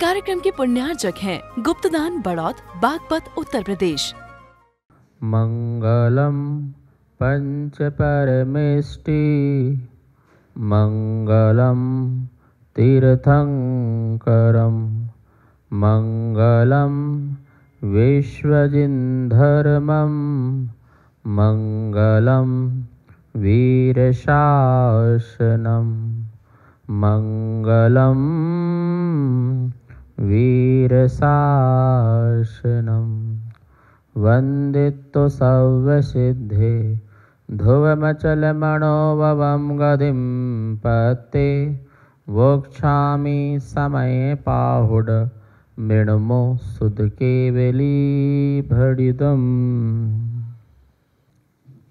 कार्यक्रम के पुण्यार्चक हैं गुप्तदान बड़ौत, बागपत, उत्तर प्रदेश। मंगलम पंच परमेष्टि मंगलम तीर्थंकरम मंगलम विश्वजिन्धर्मम मंगलम वीरशासनम मंगलम वीरशासनम वंदितो सर्वसिद्धे ध्रुवमचलमणोभवं गतिं पते वोक्षामि समये पाहुड मृण्मो सुध केवली भड़िदम।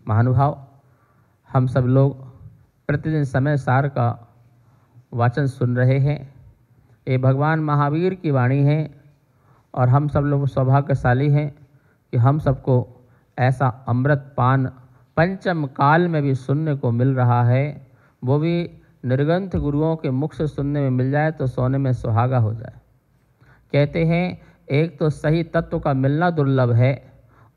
महानुभाव, हम सब लोग प्रतिदिन समय सार का वाचन सुन रहे हैं। ये भगवान महावीर की वाणी है और हम सब लोग सौभाग्यशाली हैं कि हम सबको ऐसा अमृत पान पंचम काल में भी सुनने को मिल रहा है, वो भी निर्ग्रंथ गुरुओं के मुख से सुनने में मिल जाए तो सोने में सुहागा हो जाए। कहते हैं एक तो सही तत्व का मिलना दुर्लभ है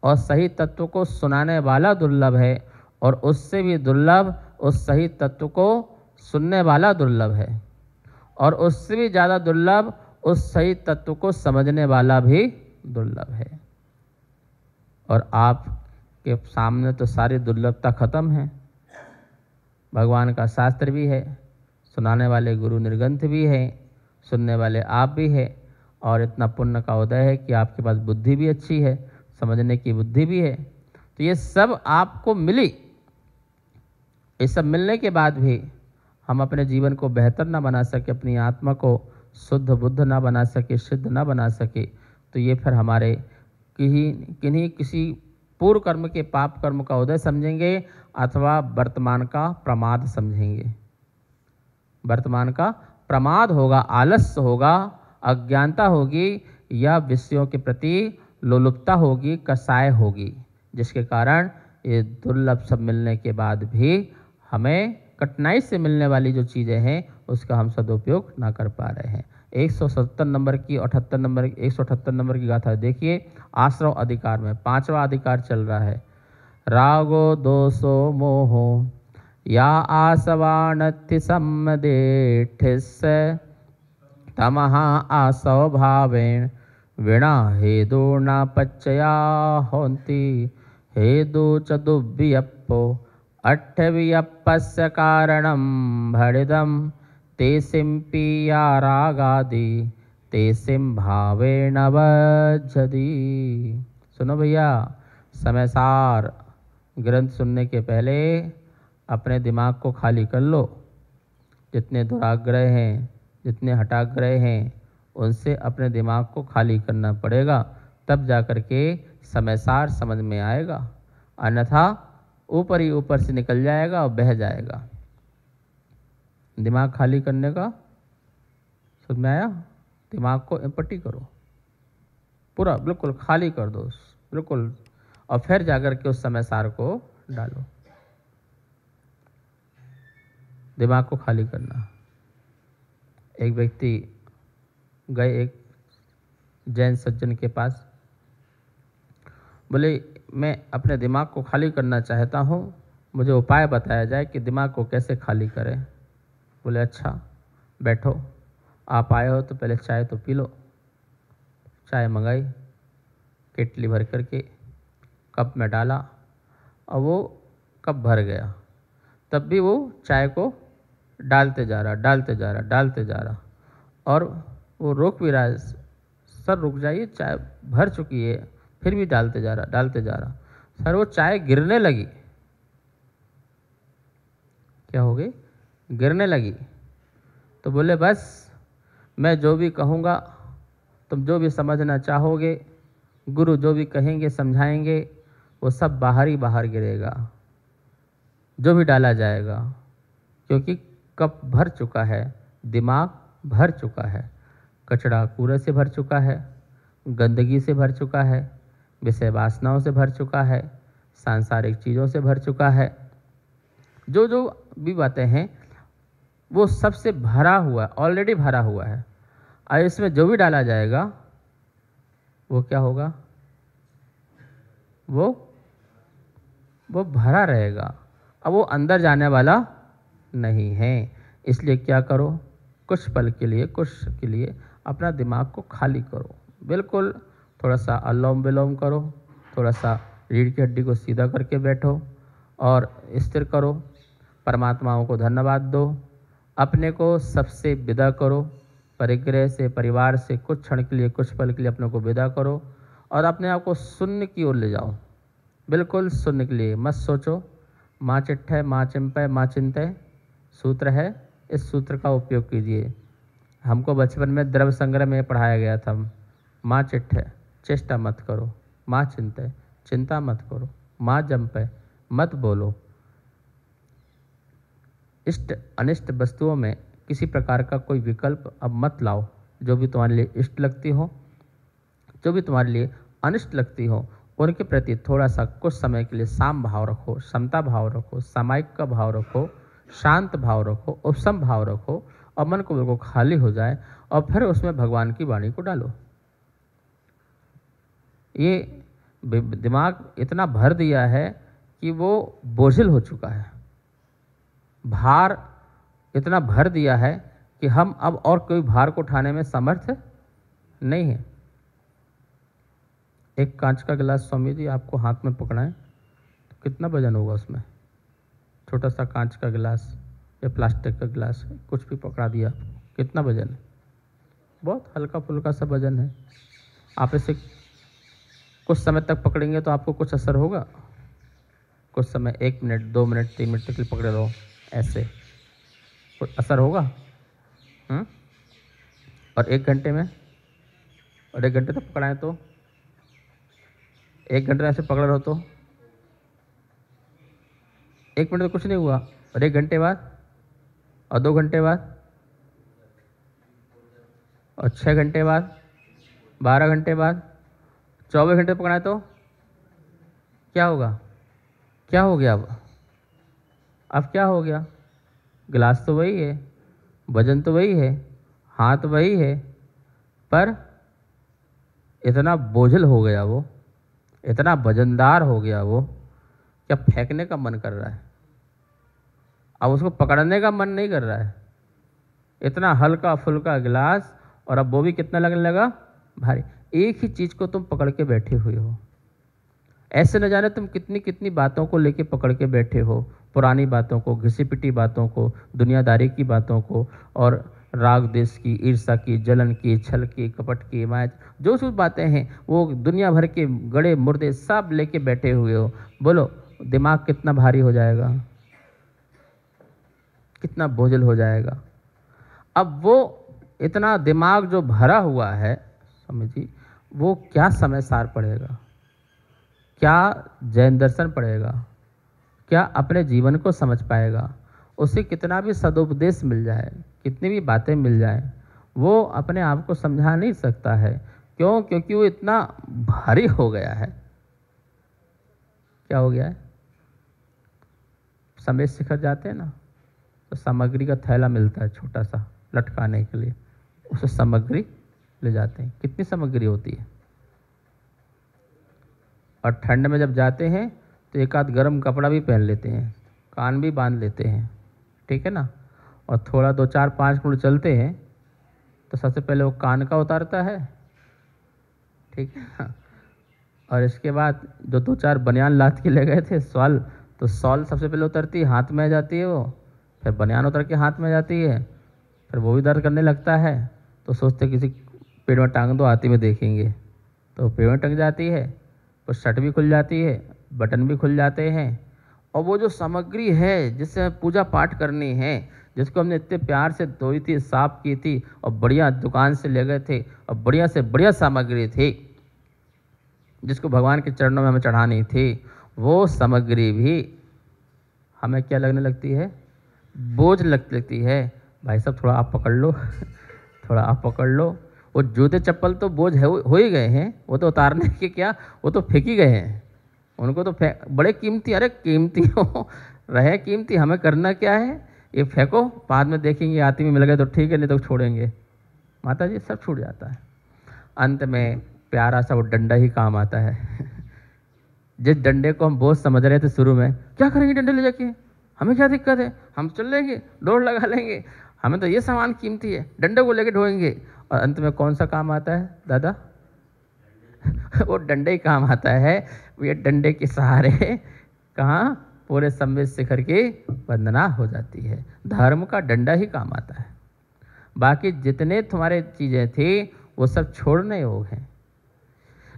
और सही तत्व को सुनाने वाला दुर्लभ है, और उससे भी दुर्लभ उस सही तत्व को सुनने वाला दुर्लभ है, और उससे भी ज़्यादा दुर्लभ उस सही तत्व को समझने वाला भी दुर्लभ है। और आपके सामने तो सारी दुर्लभता खत्म है। भगवान का शास्त्र भी है, सुनाने वाले गुरु निर्ग्रंथ भी है, सुनने वाले आप भी है, और इतना पुण्य का उदय है कि आपके पास बुद्धि भी अच्छी है, समझने की बुद्धि भी है। तो ये सब आपको मिली। ये सब मिलने के बाद भी हम अपने जीवन को बेहतर ना बना सके, अपनी आत्मा को शुद्ध बुद्ध ना बना सके, सिद्ध ना बना सके, तो ये फिर हमारे किसी पूर्व कर्म के पाप कर्म का उदय समझेंगे अथवा वर्तमान का प्रमाद समझेंगे। वर्तमान का प्रमाद होगा, आलस्य होगा, अज्ञानता होगी, या विषयों के प्रति लोलुपता होगी, कसाय होगी, जिसके कारण ये दुर्लभ सब मिलने के बाद भी हमें कठिनाई से मिलने वाली जो चीज़ें हैं उसका हम सदुपयोग ना कर पा रहे हैं। 177 नंबर की 178 नंबर की गाथा देखिए। आश्रव अधिकार में 5वां अधिकार चल रहा है। रागो दोषो मोहो या आसवानति सम्मदेठिस तमहा आसव भावेण विणा हेदो न पच्चया होन्ति हेदो च दुर्वियप्पो अट्ठवियप्पस्य कारणं भड़िदं तेसिं पिया रागादि तेसिं भावेन वज्जति। सुनो भैया, समय सार ग्रंथ सुनने के पहले अपने दिमाग को खाली कर लो। जितने दुराग्रह हैं, जितने हटाग्रह हैं, उनसे अपने दिमाग को खाली करना पड़ेगा, तब जा कर के समय सार समझ में आएगा, अन्यथा ऊपर ही ऊपर से निकल जाएगा और बह जाएगा। दिमाग खाली करने का समझ में आया? दिमाग को एम्पटी करो, पूरा बिल्कुल खाली कर दो, बिल्कुल, और फिर जाकर के उस समय सार को डालो। दिमाग को खाली करना। एक व्यक्ति गए एक जैन सज्जन के पास, बोले मैं अपने दिमाग को खाली करना चाहता हूँ, मुझे उपाय बताया जाए कि दिमाग को कैसे खाली करें। बोले अच्छा बैठो, आप आए हो तो पहले चाय तो पी लो। चाय मंगाई, केटली भर करके कप में डाला और वो कप भर गया। तब भी वो चाय को डालते जा रहा और वो रोक भी रहा है, सर रुक जाइए, चाय भर चुकी है, फिर भी डालते जा रहा। सर वो चाय गिरने लगी। क्या हो गई? गिरने लगी। तो बोले बस मैं जो भी कहूँगा, तुम जो भी समझना चाहोगे, गुरु जो भी कहेंगे समझाएंगे, वो सब बाहर ही बाहर गिरेगा, जो भी डाला जाएगा, क्योंकि कप भर चुका है, दिमाग भर चुका है, कचड़ा कूड़े से भर चुका है, गंदगी से भर चुका है, विषय वासनाओं से भर चुका है, सांसारिक चीज़ों से भर चुका है। जो जो भी बातें हैं वो सबसे भरा हुआ, ऑलरेडी भरा हुआ है। और इसमें जो भी डाला जाएगा वो क्या होगा, वो भरा रहेगा, अब वो अंदर जाने वाला नहीं है। इसलिए क्या करो, कुछ पल के लिए, कुछ के लिए अपना दिमाग को खाली करो, बिल्कुल थोड़ा सा अनुलोम विलोम करो, थोड़ा सा रीढ़ की हड्डी को सीधा करके बैठो और स्थिर करो, परमात्माओं को धन्यवाद दो, अपने को सबसे विदा करो, परिग्रह से, परिवार से कुछ क्षण के लिए, कुछ पल के लिए अपने को विदा करो और अपने आप को शून्य की ओर ले जाओ, बिल्कुल शून्य के लिए। मत सोचो, माँ चिट्ठय माँ चिंपय माँ चिंतय सूत्र है, इस सूत्र का उपयोग कीजिए। हमको बचपन में द्रव्य संग्रह में पढ़ाया गया था, माँ चिट्ठय चेष्टा मत करो, माँ चिंतय चिंता मत करो, माँ जंपय मत बोलो। इष्ट अनिष्ट वस्तुओं में किसी प्रकार का कोई विकल्प अब मत लाओ। जो भी तुम्हारे लिए इष्ट लगती हो, जो भी तुम्हारे लिए अनिष्ट लगती हो, उनके प्रति थोड़ा सा कुछ समय के लिए साम भाव रखो, समता भाव रखो, सामायिक का भाव रखो, शांत भाव रखो, उपसम भाव रखो और मन को बिल्कुल खाली हो जाए और फिर उसमें भगवान की वाणी को डालो। ये दिमाग इतना भर दिया है कि वो बोझिल हो चुका है, भार इतना भर दिया है कि हम अब और कोई भार को उठाने में समर्थ नहीं है। एक कांच का गिलास स्वामी जी आपको हाथ में पकड़ाएं तो कितना वजन होगा उसमें, छोटा सा कांच का गिलास या प्लास्टिक का गिलास कुछ भी पकड़ा दिया आपको, कितना वजन है, बहुत हल्का फुल्का सा वजन है। आप इसे कुछ समय तक पकड़ेंगे तो आपको कुछ असर होगा, कुछ समय 1 मिनट 2 मिनट 3 मिनट तक पकड़े रहो, ऐसे कुछ असर होगा। और 1 घंटे में, और 1 घंटे तक पकड़ाएं तो 1 घंटे ऐसे पकड़ रहो तो 1 मिनट तो कुछ नहीं हुआ, और 1 घंटे बाद और 2 घंटे बाद और 6 घंटे बाद 12 घंटे बाद 24 घंटे पकड़ाएं तो क्या होगा, क्या हो गया अब क्या हो गया, गिलास तो वही है, वजन तो वही है, हाथ वही है, पर इतना बोझल हो गया वो, इतना वजनदार हो गया वो, क्या फेंकने का मन कर रहा है, अब उसको पकड़ने का मन नहीं कर रहा है। इतना हल्का फुल्का गिलास और अब वो भी कितना लगने लगा, भारी। एक ही चीज़ को तुम पकड़ के बैठे हुए हो, ऐसे न जाने तुम कितनी कितनी बातों को लेके पकड़ के बैठे हो, पुरानी बातों को, घिसी पिटी बातों को, दुनियादारी की बातों को, और राग देश की, ईर्षा की, जलन की, छल की, कपट की, माया, जो सब बातें हैं वो दुनिया भर के गड़े मुर्दे सब लेके बैठे हुए हो। बोलो दिमाग कितना भारी हो जाएगा, कितना बोझल हो जाएगा। अब वो इतना दिमाग जो भरा हुआ है समझिए, वो क्या समय सार पड़ेगा, क्या जैन दर्शन पढ़ेगा, क्या अपने जीवन को समझ पाएगा, उसे कितना भी सदुपदेश मिल जाए, कितनी भी बातें मिल जाएं, वो अपने आप को समझा नहीं सकता है। क्यों? क्योंकि वो इतना भारी हो गया है। क्या हो गया है? समय शिखर जाते हैं ना तो सामग्री का थैला मिलता है छोटा सा लटकाने के लिए, उसे सामग्री ले जाते हैं। कितनी सामग्री होती है, और ठंड में जब जाते हैं तो एक आध गर्म कपड़ा भी पहन लेते हैं, कान भी बांध लेते हैं, ठीक है ना, और थोड़ा 2-4-5 मिनट चलते हैं तो सबसे पहले वो कान का उतारता है, ठीक है ना, और इसके बाद जो 2-4 बनियान लाद के ले गए थे सॉल, तो सॉल सबसे पहले उतरती है, हाथ में आ जाती है वो, फिर बनियान उतर के हाथ में जाती है, फिर वो भी दर्द करने लगता है, तो सोचते किसी पेड़ में टांग दो, आती में देखेंगे, तो पेड़ में टंग जाती है, तो शर्ट भी खुल जाती है, बटन भी खुल जाते हैं, और वो जो सामग्री है जिससे पूजा पाठ करनी है, जिसको हमने इतने प्यार से धोई थी, साफ की थी, और बढ़िया दुकान से ले गए थे, और बढ़िया से बढ़िया सामग्री थी जिसको भगवान के चरणों में हमें चढ़ानी थी, वो सामग्री भी हमें क्या लगने लगती है, बोझ लगती है। भाई साहब थोड़ा आप पकड़ लो थोड़ा आप पकड़ लो। वो जूते चप्पल तो बोझ है, हो ही गए हैं, वो तो उतारने के क्या, वो तो फेंक ही गए हैं, उनको तो बड़े कीमती, अरे कीमती हो रहे कीमती, हमें करना क्या है, ये फेंको, बाद में देखेंगे आती में मिल गए तो ठीक है, नहीं तो छोड़ेंगे, माता जी सब छूट जाता है। अंत में प्यारा सा वो डंडा ही काम आता है। जिस डंडे को हम बोझ समझ रहे थे शुरू में, क्या करेंगे डंडे ले जाके, हमें क्या दिक्कत है, हम चल लेंगे, दौड़ लगा लेंगे, हमें तो ये सामान कीमती है, डंडे को लेके ढोएंगे। और अंत में कौन सा काम आता है दादा? वो डंडे ही काम आता है। ये डंडे के सहारे कहाँ पूरे संवेद शिखर की वंदना हो जाती है। धर्म का डंडा ही काम आता है। बाकी जितने तुम्हारे चीज़ें थी वो सब छोड़ने योग हैं।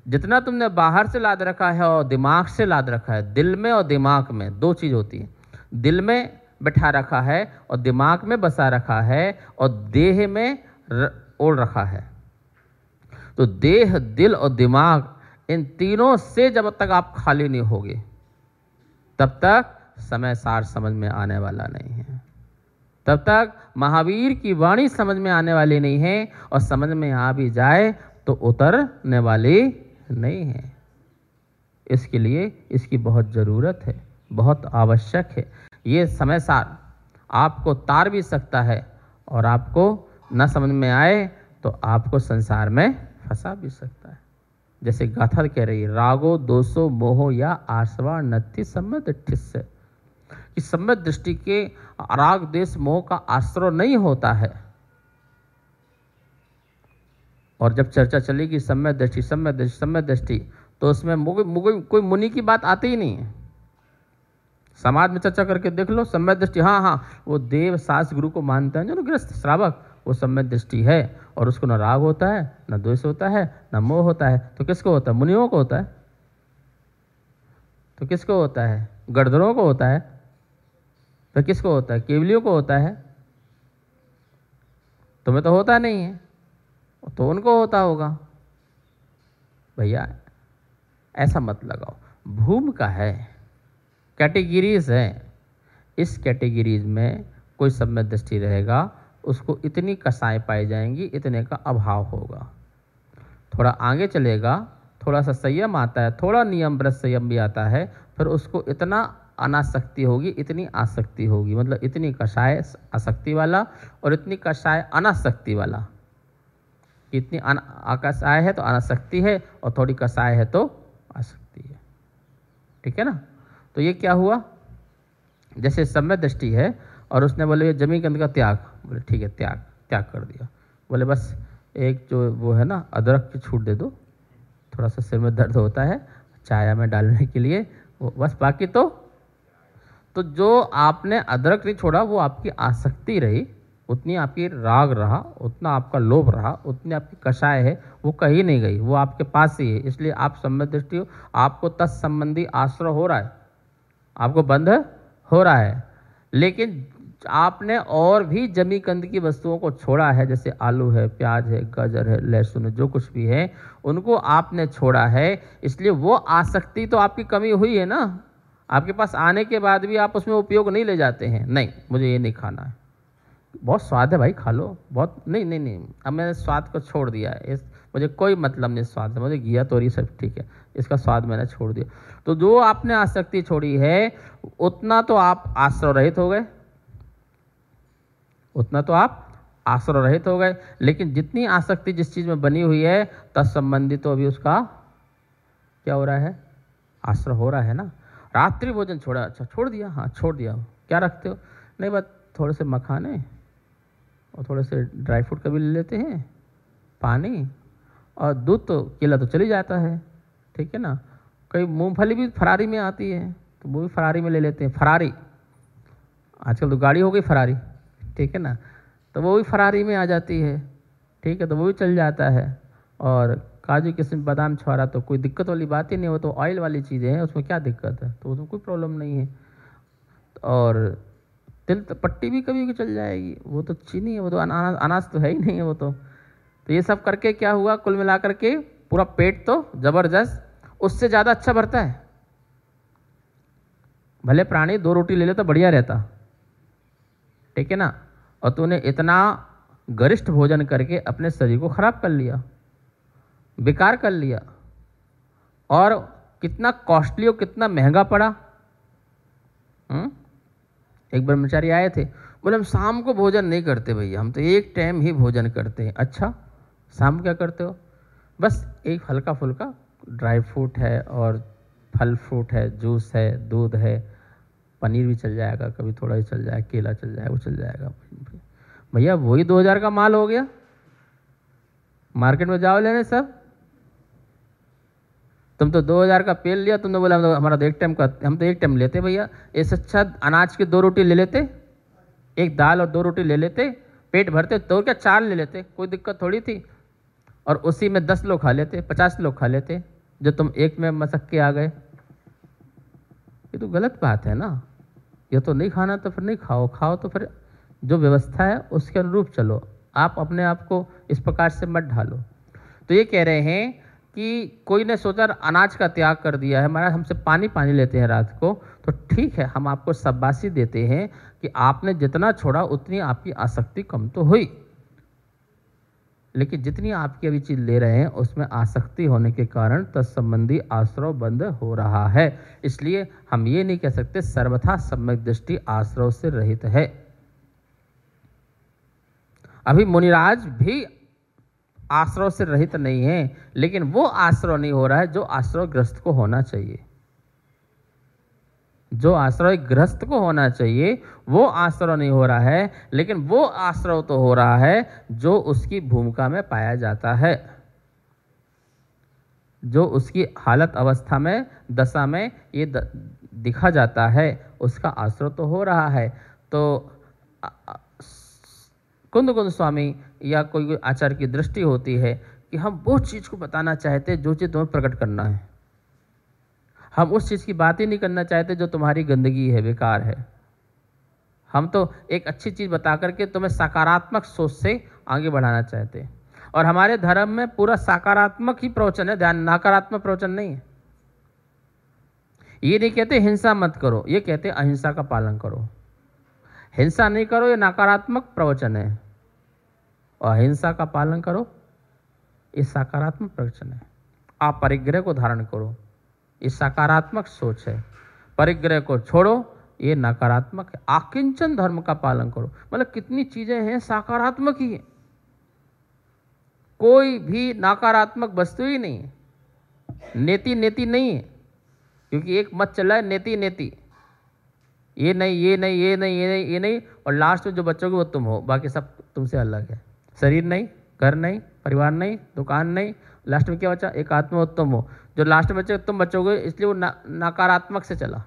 जितना तुमने बाहर से लाद रखा है और दिमाग से लाद रखा है, दिल में और दिमाग में दो चीज़ होती है। दिल में बैठा रखा है और दिमाग में बसा रखा है और देह में ओढ़ रखा है। तो देह, दिल और दिमाग, इन तीनों से जब तक आप खाली नहीं होगे तब तक समय सार समझ में आने वाला नहीं है। तब तक महावीर की वाणी समझ में आने वाली नहीं है, और समझ में आ भी जाए तो उतरने वाली नहीं है। इसके लिए इसकी बहुत ज़रूरत है, बहुत आवश्यक है। ये समय सार आपको तार भी सकता है, और आपको न समझ में आए तो आपको संसार में फंसा भी सकता है। जैसे गाथा कह रही है, रागो दोषो मोहो या आसवा नत्थि सम्यक दृष्टि से, कि सम्यक दृष्टि के राग देश मोह का आश्रय नहीं होता है। और जब चर्चा चलेगी सम्यक दृष्टि, सम्यक दृष्टि, सम्यक दृष्टि, तो उसमें कोई मुनि की बात आती ही नहीं है। समाज में चर्चा करके देख लो, सम्यक दृष्टि, हाँ हाँ वो देव शास्त्र गुरु को मानते हैं जो गृहस्थ श्रावक, वो सम्यक दृष्टि है, और उसको न राग होता है, न द्वेष होता है, न मोह होता है। तो किसको होता है? मुनियों को होता है। तो किसको होता है? गणधरों को होता है। तो किसको होता है? केवलियों को होता है। तुम्हें तो होता नहीं है, तो उनको होता होगा। भैया ऐसा मत लगाओ। भूम का है, कैटेगरीज है। इस कैटेगरीज में कोई सम्यक दृष्टि रहेगा, उसको इतनी कसाएं पाई जाएंगी, इतने का अभाव होगा। थोड़ा आगे चलेगा, थोड़ा सा संयम आता है, थोड़ा नियम व्रत संयम भी आता है, फिर उसको इतना अनासक्ति होगी, इतनी आसक्ति होगी, मतलब इतनी कषाय आसक्ति वाला और इतनी कषाय अनासक्ति वाला। इतनी कषाय है तो अनासक्ति है, और थोड़ी कषाय है तो आसक्ति है। ठीक है ना? तो ये क्या हुआ? जैसे सम्यक दृष्टि है और उसने बोले जमी गंध का त्याग, बोले ठीक है त्याग कर दिया। बोले बस एक जो वो है ना अदरक की छूट दे दो, थोड़ा सा सिर में दर्द होता है चाय में डालने के लिए, वो बस। बाकी तो जो आपने अदरक नहीं छोड़ा वो आपकी आसक्ति रही, उतनी आपकी राग रहा, उतना आपका लोभ रहा, उतनी आपकी कषाय है, वो कहीं नहीं गई, वो आपके पास ही है। इसलिए आप सम्यक दृष्टि हो, आपको तत्संबंधी आश्रय हो रहा है, आपको बंध हो रहा है। लेकिन आपने और भी जमी कंद की वस्तुओं को छोड़ा है, जैसे आलू है, प्याज है, गाजर है, लहसुन है, जो कुछ भी है उनको आपने छोड़ा है। इसलिए वो आसक्ति तो आपकी कमी हुई है ना। आपके पास आने के बाद भी आप उसमें उपयोग नहीं ले जाते हैं, नहीं मुझे ये नहीं खाना है, बहुत स्वाद है भाई खा लो, बहुत नहीं, अब मैंने स्वाद को छोड़ दिया है, मुझे कोई मतलब नहीं स्वाद से, मुझे घिया तोरी सब ठीक है, इसका स्वाद मैंने छोड़ दिया। तो जो आपने आसक्ति छोड़ी है उतना तो आप आश्रय रहित हो गए, उतना तो आप आश्रय रहित हो गए। लेकिन जितनी आसक्ति जिस चीज़ में बनी हुई है तत्संबंधी तो अभी उसका क्या हो रहा है? आश्रय हो रहा है ना। रात्रि भोजन छोड़ा, अच्छा छोड़ दिया, हाँ छोड़ दिया। क्या रखते हो? नहीं बस थोड़े से मखाने और थोड़े से ड्राई फ्रूट कभी ले लेते हैं, पानी और दूध, तो केला तो चली जाता है, ठीक है ना। कई मूंगफली भी फरारी में आती है तो वो भी फरारी में ले लेते हैं। फरारी आजकल तो गाड़ी हो गई फरारी, ठीक है ना, तो वो भी फरारी में आ जाती है, ठीक है, तो वो भी चल जाता है। और काजू किस्म बादाम छुआरा तो कोई दिक्कत वाली बात ही नहीं, वो तो ऑयल वाली चीज़ें हैं, उसमें क्या दिक्कत है, तो उसमें कोई प्रॉब्लम नहीं है। और तिल पट्टी भी कभी चल जाएगी, वो तो चीनी है, वो तो अनाज तो है ही नहीं है वो तो ये सब करके क्या हुआ, कुल मिलाकर के पूरा पेट तो जबरदस्त उससे ज़्यादा अच्छा भरता है। भले प्राणी 2 रोटी ले ले तो बढ़िया रहता, ठीक है ना, और तूने इतना गरिष्ठ भोजन करके अपने शरीर को खराब कर लिया, बेकार कर लिया, और कितना कॉस्टली और कितना महंगा पड़ा। एक ब्रह्मचारी आए थे, बोले हम शाम को भोजन नहीं करते भैया, हम तो एक टाइम ही भोजन करते हैं। अच्छा, शाम क्या करते हो? बस एक हल्का फुल्का ड्राई फ्रूट है और फल फ्रूट है, जूस है, दूध है, पनीर भी चल जाएगा, कभी थोड़ा ही चल जाएगा, केला चल जाएगा, वो चल जाएगा। भैया वही 2000 का माल हो गया। मार्केट में जाओ लेने सब, तुम तो 2000 का पेल लिया, तुमने बोला हमारा तो एक टाइम का, हम तो एक टाइम लेते भैया। इससे अच्छा अनाज की 2 रोटी ले लेते, एक दाल और 2 रोटी ले लेते, पेट भरते, तो क्या 4 ले लेते, कोई दिक्कत थोड़ी थी। और उसी में 10 लोग खा लेते, 50 लोग खा लेते, जो तुम एक में मसक के आ गए। ये तो गलत बात है ना। ये तो नहीं खाना तो फिर नहीं खाओ, खाओ तो फिर जो व्यवस्था है उसके अनुरूप चलो। आप अपने आप को इस प्रकार से मत ढालो। तो ये कह रहे हैं कि कोई ने सोचा अनाज का त्याग कर दिया है, महाराज हमसे पानी पानी लेते हैं रात को, तो ठीक है, हम आपको शाबाशी देते हैं कि आपने जितना छोड़ा उतनी आपकी आसक्ति कम तो हुई, लेकिन जितनी आपकी अभी चीज ले रहे हैं उसमें आसक्ति होने के कारण तत्संबंधी आश्रव बंद हो रहा है। इसलिए हम ये नहीं कह सकते सर्वथा सम्यक दृष्टि आश्रव से रहित है। अभी मुनिराज भी आश्रव से रहित नहीं है, लेकिन वो आश्रव नहीं हो रहा है जो आश्रव ग्रस्त को होना चाहिए। जो आश्रय गृहस्थ को होना चाहिए वो आश्रय नहीं हो रहा है, लेकिन वो आश्रय तो हो रहा है जो उसकी भूमिका में पाया जाता है, जो उसकी हालत अवस्था में दशा में ये दिखा जाता है, उसका आश्रय तो हो रहा है। तो कुंद कुंद स्वामी या कोई आचार्य की दृष्टि होती है कि हम वो चीज़ को बताना चाहते हैं जो चीज़ तुम्हें प्रकट करना है। हम उस चीज़ की बात ही नहीं करना चाहते जो तुम्हारी गंदगी है, बेकार है। हम तो एक अच्छी चीज़ बता करके तुम्हें सकारात्मक सोच से आगे बढ़ाना चाहते हैं। और हमारे धर्म में पूरा सकारात्मक ही प्रवचन है, ध्यान, नकारात्मक प्रवचन नहीं है। ये नहीं कहते हिंसा मत करो, ये कहते अहिंसा का पालन करो। हिंसा नहीं करो, ये नकारात्मक प्रवचन है, और अहिंसा का पालन करो, ये सकारात्मक प्रवचन है। आप परिग्रह को धारण करो, ये सकारात्मक सोच है। परिग्रह को छोड़ो, ये नकारात्मक है। आकिंचन धर्म का पालन करो, मतलब कितनी चीजें हैं सकारात्मक ही है, कोई भी नकारात्मक वस्तु ही नहीं है। नेति नेति नहीं है, क्योंकि एक मत चला है नेति नेति, ये नहीं ये नहीं ये नहीं ये नहीं ये नहीं, और लास्ट में जो बचोगे वो तुम हो, बाकी सब तुमसे अलग है। शरीर नहीं, घर नहीं, परिवार नहीं, दुकान नहीं, लास्ट में क्या बचा? एक आत्मा तुम हो। जो लास्ट में बचे तुम बचोगे, इसलिए वो नकारात्मक से चला।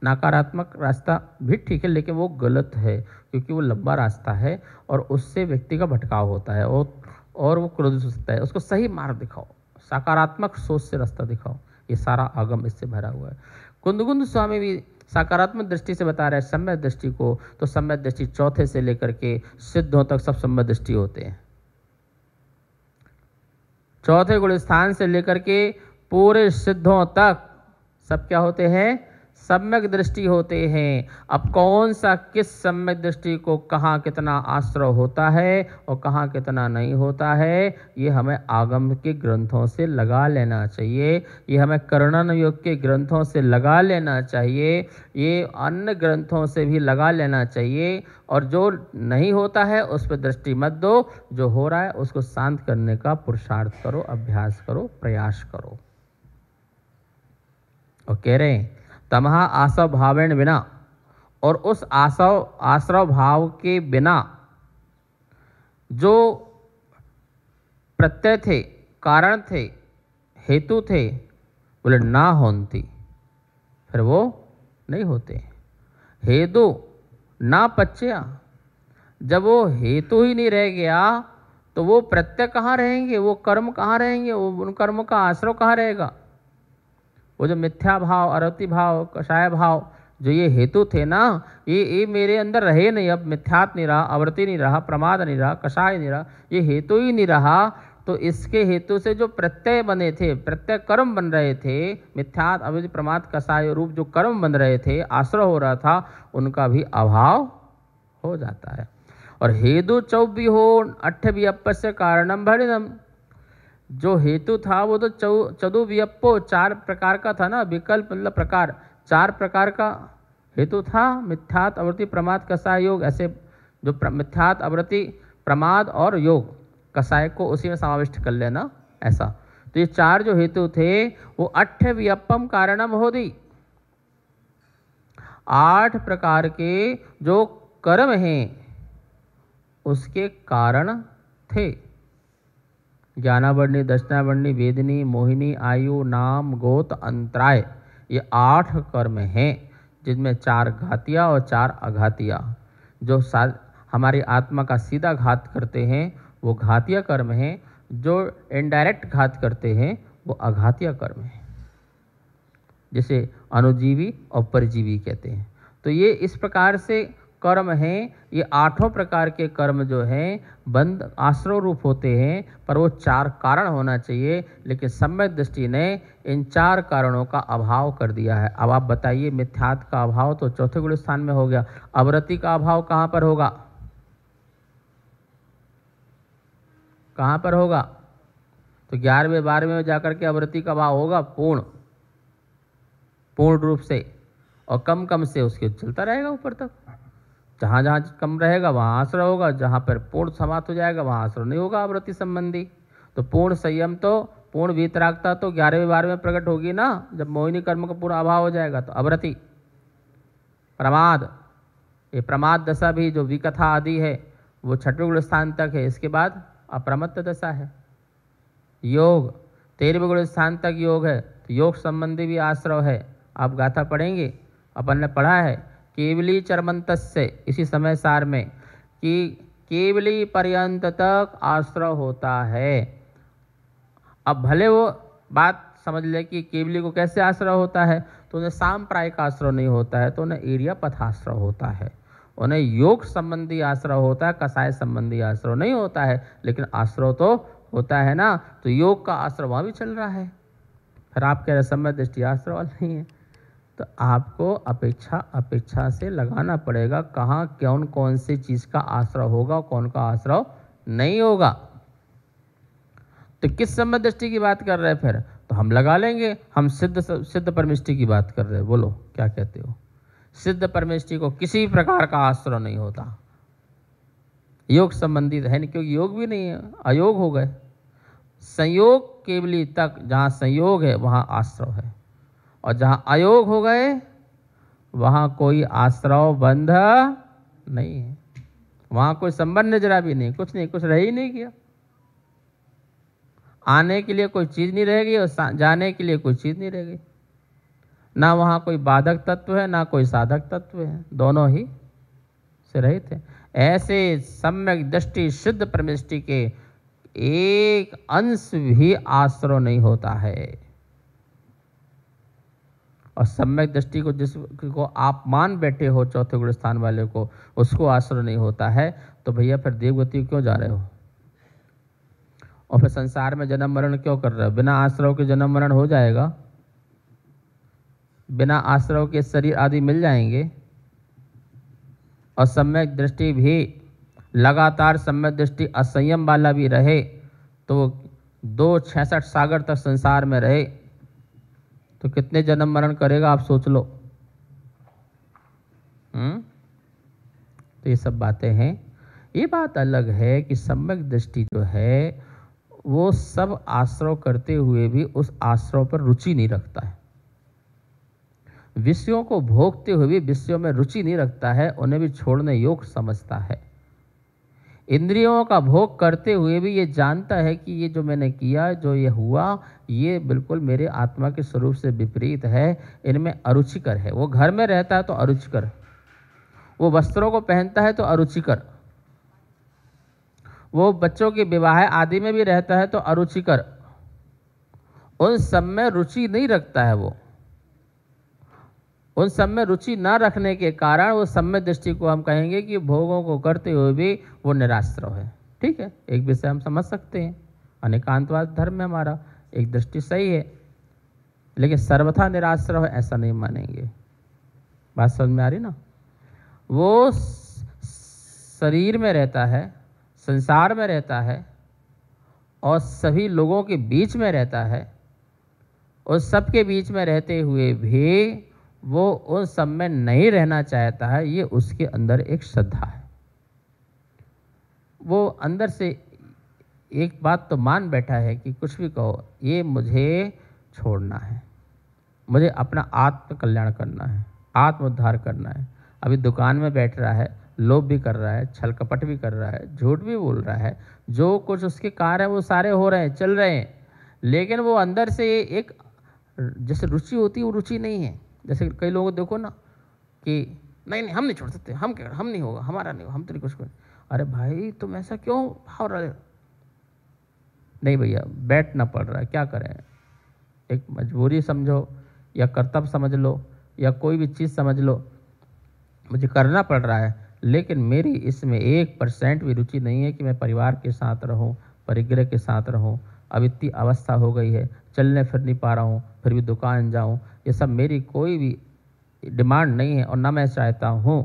नकारात्मक रास्ता भी ठीक है, लेकिन वो गलत है, क्योंकि वो लंबा रास्ता है और उससे व्यक्ति का भटकाव होता है और वो क्रोधित हो सकता है। उसको सही मार्ग दिखाओ, सकारात्मक सोच से रास्ता दिखाओ। ये सारा आगम इससे भरा हुआ है। कुंदकुंद स्वामी भी सकारात्मक दृष्टि से बता रहे हैं सम्यक दृष्टि को। तो सम्यक दृष्टि चौथे से लेकर के सिद्धों तक सब सम्यक दृष्टि होते हैं। चौथे गुण स्थान से लेकर के पूरे सिद्धों तक सब क्या होते हैं? सम्यक दृष्टि होते हैं। अब कौन सा किस सम्यक दृष्टि को कहाँ कितना आश्रय होता है और कहाँ कितना नहीं होता है, ये हमें आगम के ग्रंथों से लगा लेना चाहिए। ये हमें कर्णन योग के ग्रंथों से लगा लेना चाहिए, ये अन्य ग्रंथों से भी लगा लेना चाहिए। और जो नहीं होता है उस पर दृष्टि मत दो, जो हो रहा है उसको शांत करने का पुरुषार्थ करो, अभ्यास करो, प्रयास करो। और कह रहे हैं तमहा आसव भावेण बिना, और उस आश्रव भाव के बिना जो प्रत्यय थे, कारण थे, हेतु थे, बोले ना होती, फिर वो नहीं होते। हेतु ना पच्चया, जब वो हेतु ही नहीं रह गया तो वो प्रत्यय कहाँ रहेंगे, वो कर्म कहाँ रहेंगे, वो उन कर्मों का आश्रय कहाँ रहेगा। वो जो मिथ्या भाव, अरति भाव, कषाय भाव, जो ये हेतु थे ना, ये मेरे अंदर रहे नहीं। अब मिथ्यात नहीं रहा, अवृत्ति नहीं रहा, प्रमाद नहीं रहा, कषाय नहीं रहा, ये हेतु ही नहीं रहा। तो इसके हेतु से जो प्रत्यय बने थे, प्रत्यय कर्म बन रहे थे, मिथ्यात, अवृत्ति, प्रमाद, कषाय रूप जो कर्म बन रहे थे, आश्रय हो रहा था, उनका भी अभाव हो जाता है। और हेतु चौबी हो अट्ठ वियप्पस्य कारणम भरिदम, जो हेतु था वो तो चतुर्वियप्पो 4 प्रकार का था ना, विकल्प मतलब प्रकार, 4 प्रकार का हेतु था मिथ्यात अवृत्ति प्रमाद कषाय योग, ऐसे जो मिथ्यात अवृत्ति प्रमाद और योग कषाय को उसी में समाविष्ट कर लेना ऐसा। तो ये चार जो हेतु थे वो अठ्ठव्यपम कारणम होदि, 8 प्रकार के जो कर्म हैं उसके कारण थे। ज्ञानावर्णी, दर्शनावर्णी, वेदनी, मोहिनी, आयु, नाम, गोत, अंतराय, ये 8 कर्म हैं जिनमें 4 घातिया और 4 अघातिया। जो हमारी आत्मा का सीधा घात करते हैं वो घातिया कर्म हैं, जो इनडायरेक्ट घात करते हैं वो अघातिया कर्म हैं, जिसे अनुजीवी और परजीवी कहते हैं। तो ये इस प्रकार से कर्म हैं। ये 8 प्रकार के कर्म जो हैं बंद आश्रव रूप होते हैं, पर वो 4 कारण होना चाहिए, लेकिन सम्यक दृष्टि ने इन 4 कारणों का अभाव कर दिया है। अब आप बताइए, मिथ्यात का अभाव तो चौथे गुण स्थान में हो गया, अवृत्ति का अभाव कहाँ पर होगा? कहाँ पर होगा? तो 11वें 12वें में जाकर के अवृत्ति का अभाव होगा पूर्ण रूप से, और कम कम से उसके चलता रहेगा ऊपर तक। जहाँ जहाँ कम रहेगा वहाँ आश्रय होगा, जहाँ पर पूर्ण समाप्त हो जाएगा वहाँ आश्रय नहीं होगा आवृत्ति संबंधी। तो पूर्ण संयम तो पूर्ण वीतरागता तो 11वें 12वें प्रकट होगी ना, जब मोहिनी कर्म का पूरा अभाव हो जाएगा। तो अवृत्ति, प्रमाद, ये प्रमाद दशा भी जो विकथा आदि है वो 6वें गुण स्थान तक है, इसके बाद अप्रमत्त दशा है। योग 13वें गुण स्थान तक योग है, तो योग संबंधी भी आश्रव है। आप गाथा पढ़ेंगे, अपन ने पढ़ा है केवली चरमंतस्य, इसी समय सार में, कि केवली पर्यंत तक आश्रव होता है। अब भले वो बात समझ ले कि केवली को कैसे आश्रव होता है, तो उन्हें सांप्रायिक आश्रव नहीं होता है, तो उन्हें एरिया पथाश्रव होता है, उन्हें योग संबंधी आश्रव होता है, कसाय संबंधी आश्रव नहीं होता है, लेकिन आश्रव तो होता है ना। तो योग का आश्रव वहाँ भी चल रहा है। फिर आप कह रहे सम्यक दृष्टि आश्रव वाला नहीं है, तो आपको अपेक्षा से लगाना पड़ेगा कहाँ कौन सी चीज़ का आश्रव होगा और कौन का आश्रव नहीं होगा। तो किस सम्यक दृष्टि की बात कर रहे हैं? फिर तो हम लगा लेंगे, हम सिद्ध परमिष्टि की बात कर रहे हैं। बोलो क्या कहते हो? सिद्ध परमिष्टि को किसी प्रकार का आश्रव नहीं होता, योग संबंधित है नहीं, क्योंकि योग भी नहीं है, अयोग हो गए। संयोग केवली तक, जहाँ संयोग है वहाँ आश्रव है, और जहाँ अयोग हो गए वहाँ कोई आश्रव बंध नहीं है, वहाँ कोई संबंध जरा भी नहीं, कुछ नहीं, कुछ रह ही नहीं गया। आने के लिए कोई चीज़ नहीं रहेगी और जाने के लिए कोई चीज़ नहीं रहेगी। ना वहाँ कोई बाधक तत्व है ना कोई साधक तत्व है, दोनों ही से रहित है। ऐसे सम्यक दृष्टि सिद्ध परमिष्टि के एक अंश भी आश्रय नहीं होता है। और सम्यक दृष्टि को जिसको आप मान बैठे हो चौथे गुण स्थान वाले को, उसको आश्रय नहीं होता है, तो भैया फिर देवगति क्यों जा रहे हो? और फिर संसार में जन्म मरण क्यों कर रहे हो? बिना आश्रय के जन्म मरण हो जाएगा, बिना आश्रय के शरीर आदि मिल जाएंगे। और सम्यक दृष्टि भी लगातार सम्यक दृष्टि असंयम वाला भी रहे तो 266 सागर तक संसार में रहे तो कितने जन्म मरण करेगा आप सोच लो। तो ये सब बातें हैं। ये बात अलग है कि सम्यक दृष्टि जो है वो सब आश्रय करते हुए भी उस आश्रय पर रुचि नहीं रखता है, विषयों को भोगते हुए भी विषयों में रुचि नहीं रखता है, उन्हें भी छोड़ने योग्य समझता है। इंद्रियों का भोग करते हुए भी ये जानता है कि ये जो मैंने किया, जो ये हुआ, ये बिल्कुल मेरे आत्मा के स्वरूप से विपरीत है, इनमें अरुचिकर है। वो घर में रहता है तो अरुचिकर, वो वस्त्रों को पहनता है तो अरुचिकर, वो बच्चों के विवाह आदि में भी रहता है तो अरुचिकर, उन सब में रुचि नहीं रखता है। वो उन सब में रुचि ना रखने के कारण वो सम्यक दृष्टि को हम कहेंगे कि भोगों को करते हुए भी वो निराश्रय है। ठीक है, एक विषय हम समझ सकते हैं, अनेकांतवाद धर्म में हमारा एक दृष्टि सही है, लेकिन सर्वथा निराश्रय है ऐसा नहीं मानेंगे। बात समझ में आ रही ना? वो शरीर में रहता है, संसार में रहता है और सभी लोगों के बीच में रहता है, और सबके बीच में रहते हुए भी वो उन सब में नहीं रहना चाहता है, ये उसके अंदर एक श्रद्धा है। वो अंदर से एक बात तो मान बैठा है कि कुछ भी कहो, ये मुझे छोड़ना है, मुझे अपना आत्म कल्याण करना है, आत्म उद्धार करना है। अभी दुकान में बैठ रहा है, लोभ भी कर रहा है, छल कपट भी कर रहा है, झूठ भी बोल रहा है, जो कुछ उसके कार्य है वो सारे हो रहे हैं, चल रहे हैं, लेकिन वो अंदर से एक जैसे रुचि होती है वो रुचि नहीं है। जैसे कई लोगों को देखो ना कि नहीं नहीं हम नहीं छोड़ सकते, हम क्या, हम नहीं होगा, हमारा नहीं होगा, हम तो नहीं कुछ कर। अरे भाई तुम ऐसा क्यों भाव रहे हो? नहीं भैया, बैठना पड़ रहा है, क्या करें, एक मजबूरी समझो या कर्तव्य समझ लो या कोई भी चीज़ समझ लो, मुझे करना पड़ रहा है, लेकिन मेरी इसमें 1% भी रुचि नहीं है कि मैं परिवार के साथ रहूं, परिग्रह के साथ रहूं। अब इतनी अवस्था हो गई है, चलने फिर नहीं पा रहा हूं, फिर भी दुकान जाऊं, ये सब मेरी कोई भी डिमांड नहीं है और ना मैं चाहता हूं,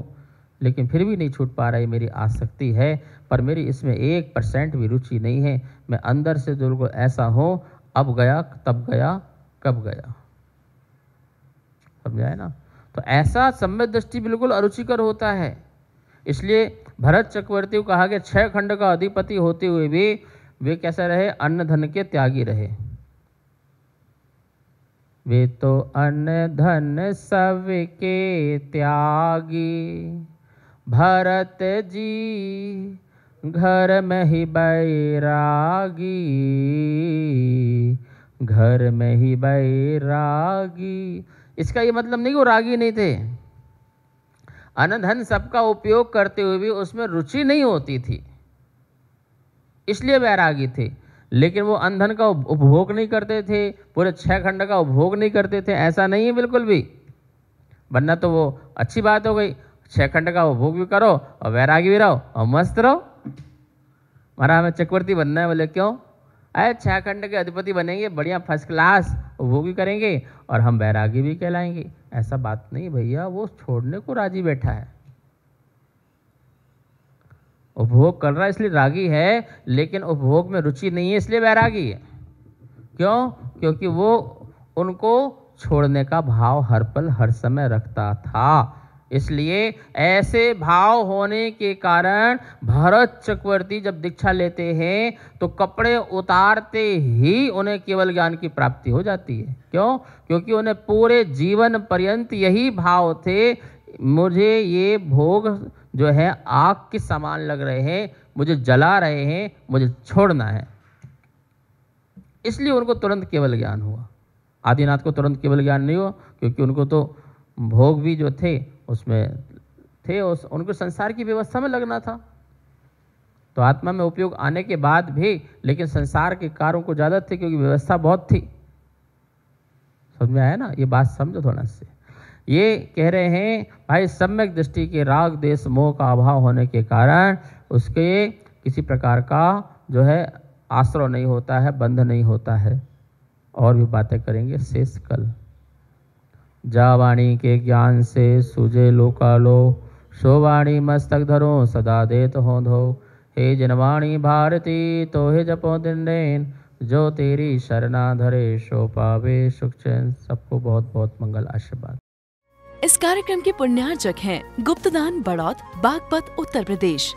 लेकिन फिर भी नहीं छूट पा रही, मेरी आसक्ति है, पर मेरी इसमें 1% भी रुचि नहीं है। मैं अंदर से बिल्कुल ऐसा हूँ, अब गया तब गया कब गया, समझा है ना। तो ऐसा सम्यक दृष्टि बिल्कुल अरुचिकर होता है। इसलिए भरत चक्रवर्ती को कहा गया 6 खंड का अधिपति होते हुए भी वे कैसे रहे, अन्न धन के त्यागी रहे। वे तो अन्न धन सब के त्यागी, भरत जी घर में ही बैरागी, घर में ही बैरागी। इसका ये मतलब नहीं वो रागी नहीं थे, अन्न धन सबका उपयोग करते हुए भी उसमें रुचि नहीं होती थी, इसलिए वैरागी थे। लेकिन वो अन्न धन का उपभोग नहीं करते थे, पूरे 6 खंड का उपभोग नहीं करते थे, ऐसा नहीं है बिल्कुल भी, वरना तो वो अच्छी बात हो गई, 6 खंड का उपभोग भी करो और वैरागी भी रहो और मस्त रहो। हमारा हमें चक्रवर्ती बनना है, बोले क्यों, अरे 6 खंड के अधिपति बनेंगे, बढ़िया फर्स्ट क्लास उपभोग भी करेंगे और हम वैरागी भी कहलाएंगे। ऐसा बात नहीं भैया, वो छोड़ने को राजी बैठा है, उपभोग कर रहा है इसलिए रागी है, लेकिन उपभोग में रुचि नहीं है इसलिए वैरागी है। क्यों? क्योंकि वो उनको छोड़ने का भाव हर पल हर समय रखता था। इसलिए ऐसे भाव होने के कारण भरत चक्रवर्ती जब दीक्षा लेते हैं तो कपड़े उतारते ही उन्हें केवल ज्ञान की प्राप्ति हो जाती है। क्यों? क्योंकि उन्हें पूरे जीवन पर्यंत यही भाव थे, मुझे ये भोग जो है आग के समान लग रहे हैं, मुझे जला रहे हैं, मुझे छोड़ना है। इसलिए उनको तुरंत केवल ज्ञान हुआ। आदिनाथ को तुरंत केवल ज्ञान नहीं हुआ, क्योंकि उनको तो भोग भी जो थे उसमें थे, उनको संसार की व्यवस्था में लगना था। तो आत्मा में उपयोग आने के बाद भी लेकिन संसार के कार्यों को ज़्यादा थे, क्योंकि व्यवस्था बहुत थी। समझ में आया ना, ये बात समझो थोड़ा से। ये कह रहे हैं भाई सम्यक दृष्टि के राग देश मोह का अभाव होने के कारण उसके किसी प्रकार का जो है आश्रय नहीं होता है, बंध नहीं होता है। और भी बातें करेंगे शेष कल। जा वाणी के ज्ञान से सूझे लोकालो, सो वाणी मस्तक धरो सदा देत हो धो। हे जनवाणी भारती तो हे जपो दिन दिन, जो तेरी शरणा धरे सो पावे सुख चैन। सबको बहुत बहुत मंगल आशीर्वाद। इस कार्यक्रम के पुण्यार्चक हैं गुप्तदान बड़ौत, बागपत, उत्तर प्रदेश।